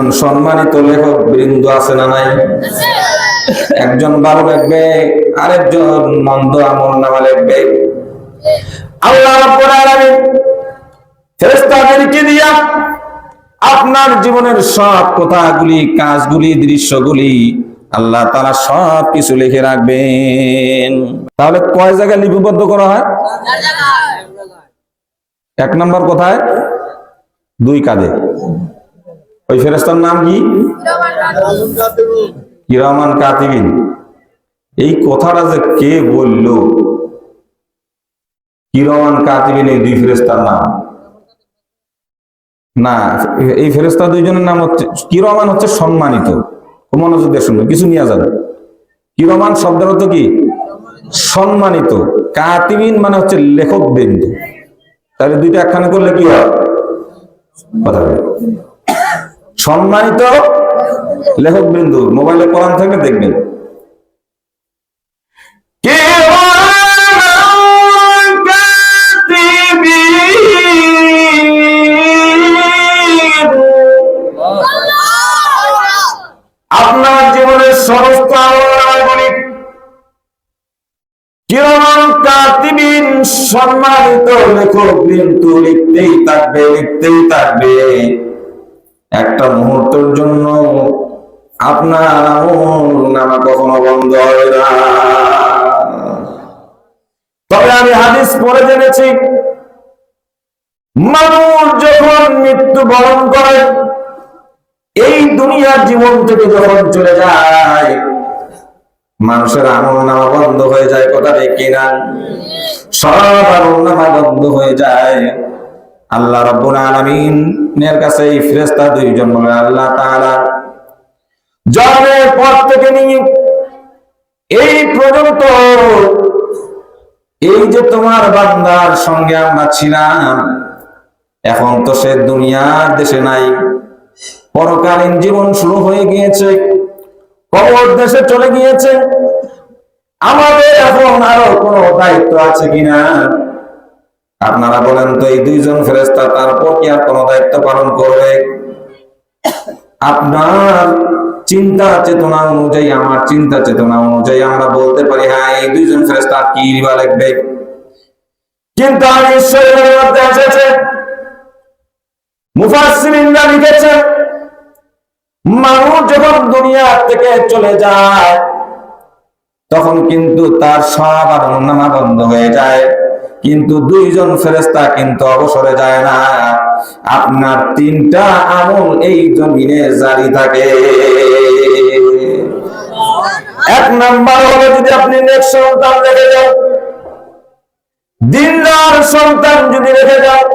দুইজন সম্মানিত লেখক বৃন্দ আছে না নাই? একজন ভালো লিখবে, আরেকজন মন্দ আমলনামা লিখবে। আল্লাহ রাব্বুল আলামিন ফেরেশতাদেরকে দিয়া আপনার জীবনের সব কথাগুলি, কাজগুলি, দৃশ্যগুলি আল্লাহ তাআলা সব কিছু লিখে রাখবেন। তাহলে কয় জায়গায় লিপিবদ্ধ করা হয়? এক নম্বর কোথায়? দুই কাঁধে। ওই ফেরেশতার নাম কি? কিরামান কাতিবিন। এই কথাটা যে কে বলল, কিরামান কাতিবিন এই দুই ফেরেশতার নাম না, এই ফেরেশতা দুইজনের নাম হচ্ছে কিরামান, হচ্ছে সম্মানিত। মনোযোগ দিয়ে শুনবেন, কিছু নিয়ে যাবে। কিরামান শব্দের অর্থ কি? সম্মানিত। কাতিবিন মানে হচ্ছে লেখক বৃন্দ। তাহলে দুইটা একখানে করলে কি হয়? সম্মানিত লেখক বৃন্দ। মোবাইলে কোরআন থেকে দেখবেন। আপনার জীবনের সমস্ত আমলনামাগুলি কিরামান কাতিবিন, সম্মানিত লেখক বৃন্দ লিখতেই থাকবে, লিখতেই থাকবে। একটা মুহূর্তের জন্য আপনার আমলনামা কখনো বন্ধ হবে না। তবে আমি হাদিস পড়ে জেনেছি, মানুষ যখন মৃত্যুবরণ করে, এই দুনিয়ার জীবন থেকে যখন চলে যায়, মানুষের আমলনামা বন্ধ হয়ে যায়। কথা ঠিক কিনা? সব আমলনামা বন্ধ হয়ে যায়। আল্লাহ রাব্বুল আলামিনের কাছে এই ফেরেশতা দুইজন বলে, আল্লাহ তাআলা জন্মের পর থেকে নিয়ে এই পর্যন্ত এই যে তোমার বান্দার সঙ্গে আমরা ছিলাম, এখন তো সে দুনিয়ার দেশে নাই, পরকালীন জীবন শুরু হয়ে গিয়েছে, কবর দেশে চলে গিয়েছে। আমাদের এখন আরো কোনো দায়িত্ব আছে কিনা? আপনারা বলেন তো, এই দুইজন ফেরেশতা তারপর কি আর কোনো দায়িত্ব পালন করবে? আপনার চিন্তা চেতনা অনুযায়ী, আমার চিন্তা চেতনা অনুযায়ী আমরা বলতে পারি, হ্যাঁ, এই দুইজন ফেরেশতা কি লিবা লিখবে। কিন্তু আমি ঈশ্বরের মধ্যে এসেছে, মুফাসসিরিনরা লিখেছেন, মানুষ যখন দুনিয়া থেকে চলে যায়, তখন কিন্তু তার সব আমলনামা বন্ধ হয়ে যায়। কিন্তু দুইজন ফেরেশতা কিন্তু অবসরে যায় না। আপনার তিনটা আমল এই জমিনে জারি থাকে। এক নাম্বার হলো, যদি আপনি নেক সন্তান রেখে যান, দিনদার সন্তান যদি রেখে যান,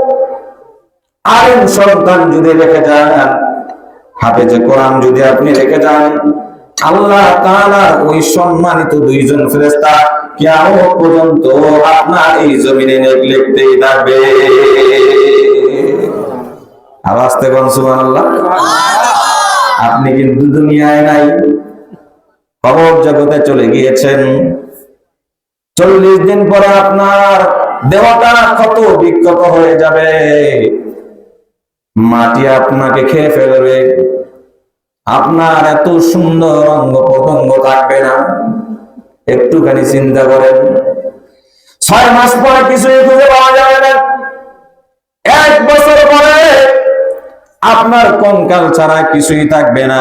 আলেম সন্তান যদি রেখে যান, হাফেজে কোরআন যদি আপনি রেখে যান, আল্লাহ তাআলা ওই সম্মানিত দুইজন ফেরেশতা কিয়ামত পর্যন্ত আপনার এই জমিনে নেক লিখতেই থাকবে। আওয়াজ তে বলুন সুবহানাল্লাহ। আপনি কিন্তু দুনিয়ায় নাই, কবর জগতে চলে গিয়েছেন। 40 দিন পরে আপনার দেহটা ক্ষত বিক্ষত হয়ে যাবে, মাটি আপনাকে খেয়ে ফেলবে, আপনার এত সুন্দর অঙ্গ প্রত্যঙ্গ থাকবে না। একটুখানি চিন্তা করেন, 6 মাস পরে কিছুই খুঁজে পাওয়া যাবে না। 1 বছর পরে আপনার কঙ্কাল ছাড়া কিছুই থাকবে না।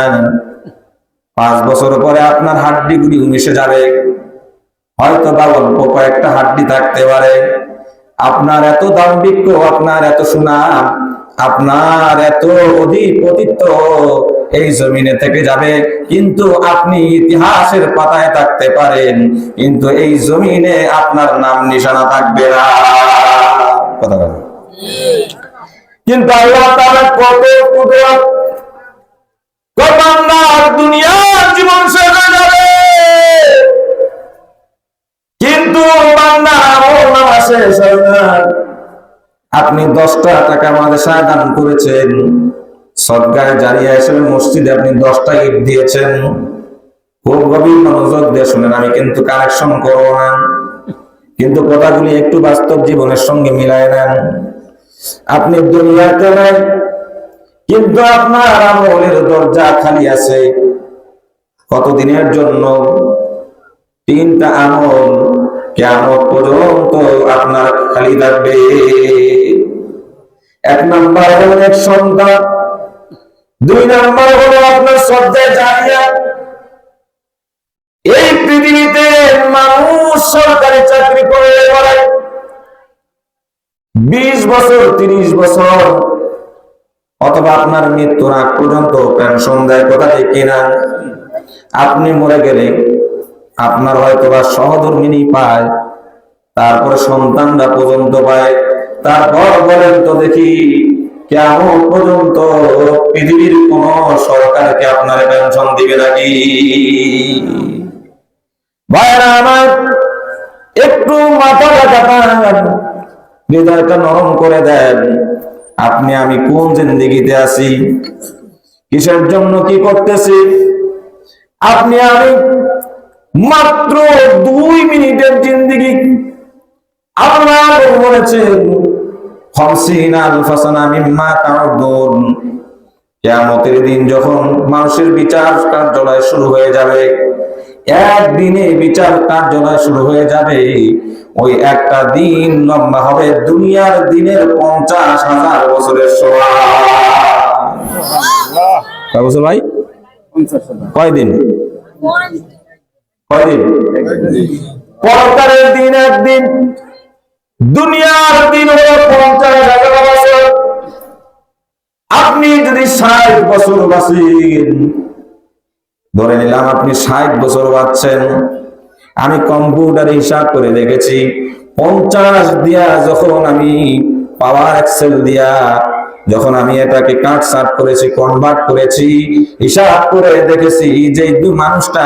5 বছর পরে আপনার হাড্ডিগুলি মিশে যাবে, হয়তো বা অল্প কয়েকটা হাড্ডি থাকতে পারে। আপনার এত দাম্ভিক্য, আপনার এত সুনাম, আপনার এত অধিপতিত্ব এই জমিনে থেকে যাবে, কিন্তু আপনি ইতিহাসের পাতায় থাকতে পারেন, কিন্তু এই জমিনে আপনার নাম নিশানা থাকবে না। কথা বলেন। কিন্তু আল্লাহ তাআলা কত কুদরত, কত দুনিয়ার জীবন শেষ হয়ে যাবে, কিন্তু বান্দা আমলনামা শেষ হয় না। আপনি 10টা টাকা মাদ্রাসায় দান করেছেন, সদকায়ে জারিয়া হিসেবে মসজিদে আপনি 10টা ইট দিয়েছেন। খুব গভীর মনোযোগ দিয়ে শুনেন, আমি কিন্তু কারেকশন করবো না, কিন্তু কথাগুলি একটু বাস্তব জীবনের সঙ্গে মিলায় নেন। আপনি দুনিয়াতে নাই, কিন্তু আপনার আমলের দরজা খালি আছে কতদিনের জন্য? 3টা আমল কিয়ামত পর্যন্ত আপনার খালি থাকবে। 1 নাম্বার হলো এক সন্তান, 2 নাম্বার হলো আপনার সদকায়ে জারিয়া। এই পৃথিবীতে মানুষ সরকারি চাকরি করে বেড়ায় 20 বছর 30 বছর, অথবা আপনার মৃত্যুর আগ পর্যন্ত পেনশন দেয়, কথা ঠিক কিনা? আপনি মরে গেলে আপনার হয়তো বা সহধর্মিনী পায়, তারপরে সন্তানরা পর্যন্ত পায়, তারপর বলেন তো দেখি কিয়ামত পর্যন্ত পৃথিবীর কোন সরকারকে আপনার পেনশন দিবে নাকি? ভাইরা আমার, একটু মাথা কাটান, হৃদয়টা নরম করে দেন। আপনি আমি কোন জিন্দেগিতে আছি, কিসের জন্য কি করতেছি? আপনি আমি মাত্র 2 মিনিটের জিন্দেগি। আল্লাহ বলেছেন খামসিনা আলফা সানা মিম্মা তাউদুন। কিয়ামতের দিন যখন মানুষের বিচার কার্যালয় শুরু হয়ে যাবে, একদিনে বিচার কার্যালয় শুরু হয়ে যাবে, ওই একটা দিন লম্বা হবে দুনিয়ার দিনের 50,000 বছরের সমান। কয় বছর ভাই? 50,000। কয়দিন? কয়দিন? পরকালের দিন একদিন, দুনিয়ার দিন হলো 50,000 বছর। আপনি যদি 60 বছর বাঁচেন, ধরে নিলাম আপনি 60 বছর বাঁচছেন, আমি কম্পিউটারে হিসাব করে দেখেছি 50 দিয়া যখন আমি পাওয়ার এক্সেল দিয়া যখন আমি এটাকে কাটছাট করেছি, কনভার্ট করেছি, হিসাব করে দেখেছি যে মানুষটা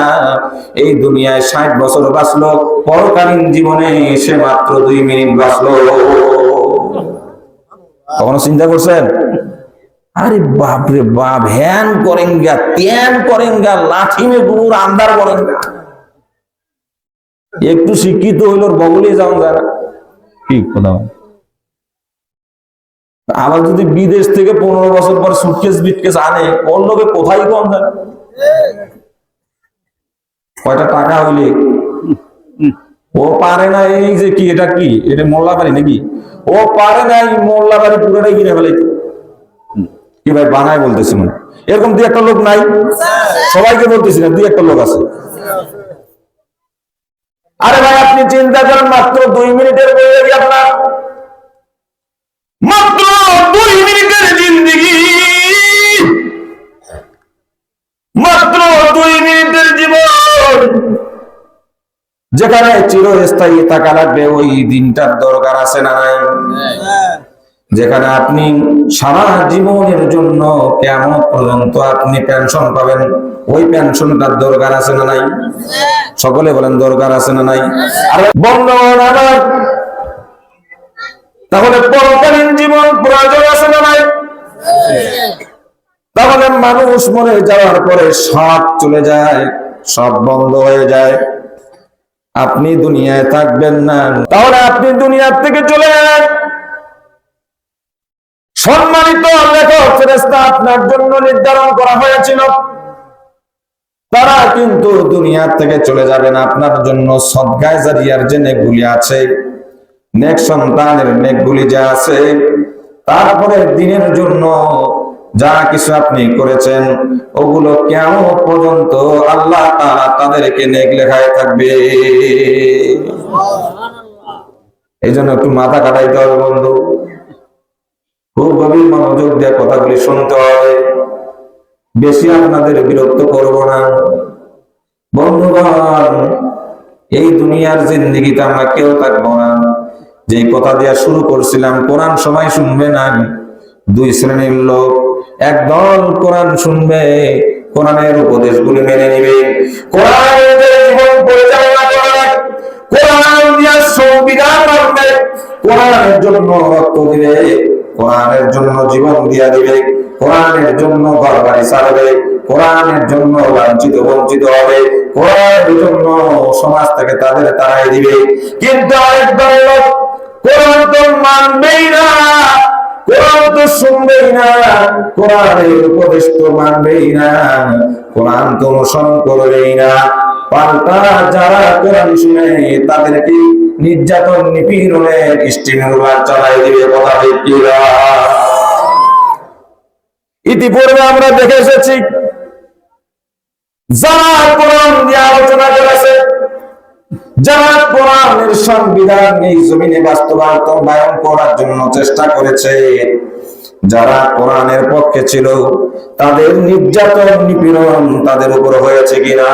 এই দুনিয়ায় 60 বছর বাঁচলো, পরকালীন জীবনে সে মাত্র 2 মিনিট বাঁচলো। কখনো চিন্তা করছেন? আরে বাপরে বাপ, হ্যান করেঙ্গা ত্যান করেঙ্গা, লাঠি মে গুড় আন্দার করেঙ্গা। একটু শিক্ষিত হইল বগলে যাও যারা কি কথা। আবার যদি বিদেশ থেকে 15 বছর পর সুটকেস বিটকেস আনে, ওর লোকে কোথায় কম যায়? কয়টা টাকা হইলে ও পারে না। এই যে কি, এটা কি, এটা মোল্লাবাড়ি নাকি? ও পারে না এই মোল্লাবাড়ি পুরোটাই কিনে ফেলাইতে। কি ভাই বানায় বলতেছি, মানে এরকম 2-1টা লোক নাই? সবাইকে বলতেছি না, 2-1টা লোক আছে। আরে ভাই আপনি চিন্তা করেন, মাত্র 2 মিনিটের বইয়ে আপনার মাত্র 2 মিনিটের জিন্দেগি, মাত্র 2 মিনিটের জীবন, যেখানে চিরস্থায়ী থাকা লাগবে, ওই দিনটার দরকার আছে না নাই? যেখানে আপনি সারা জীবনের জন্য কিয়ামত পর্যন্ত আপনি পেনশন পাবেন, ওই পেনশনটার দরকার আছে না নাই? সকলে বলেন দরকার আছে না নাই? আর বন্ধুগণ আমার, তাহলে পরকালীন জীবন প্রয়োজন আছে না নাই? তাহলে মানুষ মরে যাওয়ার পরে সব চলে যায়, সব বন্ধ হয়ে যায়, আপনি দুনিয়ায় থাকবেন না। তাহলে আপনি দুনিয়ার থেকে চলে যান। সম্মানিত লেখক ফেরেশতা আপনার জন্য নির্ধারণ করা হয়েছিল, তারা কিন্তু দুনিয়ার থেকে চলে যাবেন। আপনার জন্য সদকায়ে জারিয়ার যে নেকগুলি আছে, নেক সন্তানের নেকগুলি যা আছে, তারপরে দিনের জন্য যা কিছু আপনি করেছেন, ওগুলো কিয়ামত পর্যন্ত আল্লাহ তাআলা তাদেরকে নেক লেখায় থাকবে। এই জন্য একটু মাথা কাটাইতে হবে বন্ধু, খুব গভীর মনোযোগ দিয়ে কথাগুলি শুনতে হবে। বেশি আপনাদের বিরক্ত করব না বন্ধুগণ। এই দুনিয়ার জিন্দেগিতে আমরা কেউ থাকবো না। যে কথা দিয়ে শুরু করছিলাম, কোরআন সবাই শুনবে না, 2 শ্রেণীর লোক। একদল কোরআন শুনবে, কোরআনের উপদেশগুলি মেনে নিবে, কোরআনের জীবন পরিচালনা করবে, কোরআন দিয়ে সংবিধান মানবে, কোরআনের জন্য রক্ত দিবে, কোরআনের জন্য জীবন দিয়া দিবে, কোরআনের জন্য ঘর বাড়ি ছাড়বে, কোরআনের জন্য লাঞ্ছিত বঞ্চিত হবে, কোরআনের জন্য সমাজ থেকে তাদের তাড়াই দিবে। কিন্তু আরেকদল লোক কোরআন তো মানবেই না, কোরআন তো শুনবেই না, কোরআনের উপদেশ তো মানবেই না, কোরআন তো অনুসরণ করবেই না, পাল্টা যারা কোরআন শুনে তাদেরকে নির্যাতন নিপীড়নের স্টিমুলার চালাই দিবে। কথা ঠিক কি না? ইতিপূর্বে আমরা দেখে এসেছি যারা কোরআন নিয়ে আলোচনা করেছে, যারা কোরআনের সংবিধান এই জমিনে বাস্তবায়ন করার জন্য চেষ্টা করেছে, যারা কোরআনের পক্ষে ছিল, তাদের নির্যাতন নিপীড়ন তাদের উপর হয়েছে কিনা?